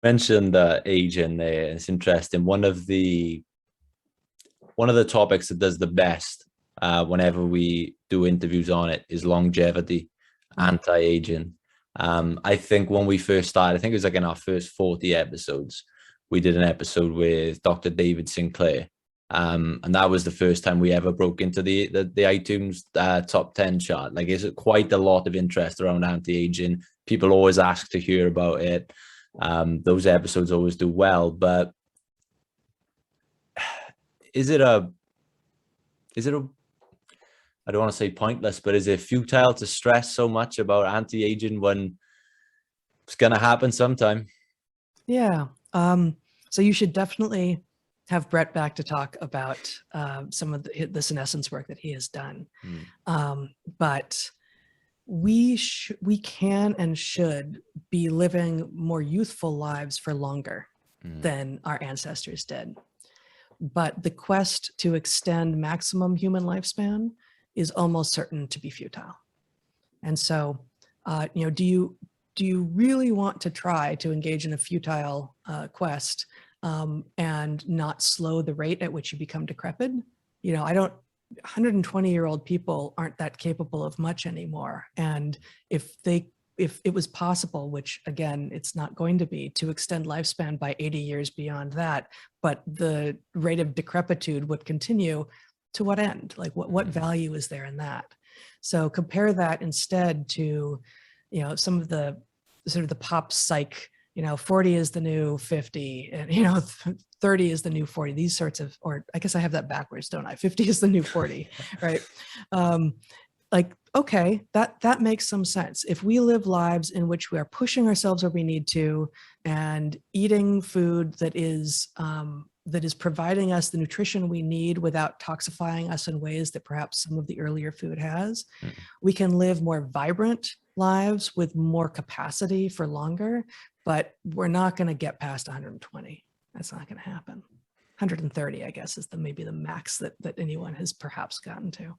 Mentioned aging there. It's interesting. One of the topics that does the best whenever we do interviews on it is longevity, anti-aging. I think when we first started, I think it was like in our first 40 episodes, we did an episode with Dr. David Sinclair. And that was the first time we ever broke into the iTunes top 10 chart. Like, it's quite a lot of interest around anti-aging. People always ask to hear about it. Those episodes always do well, but is it a I don't want to say pointless, but is it futile to stress so much about anti-aging when it's going to happen sometime? Yeah. So you should definitely have Brett back to talk about some of the senescence work that he has done. But we can and should be living more youthful lives for longer than our ancestors did. But the quest to extend maximum human lifespan is almost certain to be futile. And so, do you really want to try to engage in a futile quest and not slow the rate at which you become decrepit? 120-year-old people aren't that capable of much anymore. And if it was possible, which again, it's not going to be, to extend lifespan by 80 years beyond that, but the rate of decrepitude would continue, to what end? Like what value is there in that? So compare that instead to, some of the sort of the pop psych, 40 is the new 50, and 30 is the new 40, these sorts of, or I guess I have that backwards, don't I? 50 is the new 40, right? Like, okay, that makes some sense. If we live lives in which we are pushing ourselves where we need to and eating food that is providing us the nutrition we need without toxifying us in ways that perhaps some of the earlier food has, we can live more vibrant lives with more capacity for longer, but we're not going to get past 120. That's not going to happen. 130, I guess, is maybe the max that anyone has perhaps gotten to.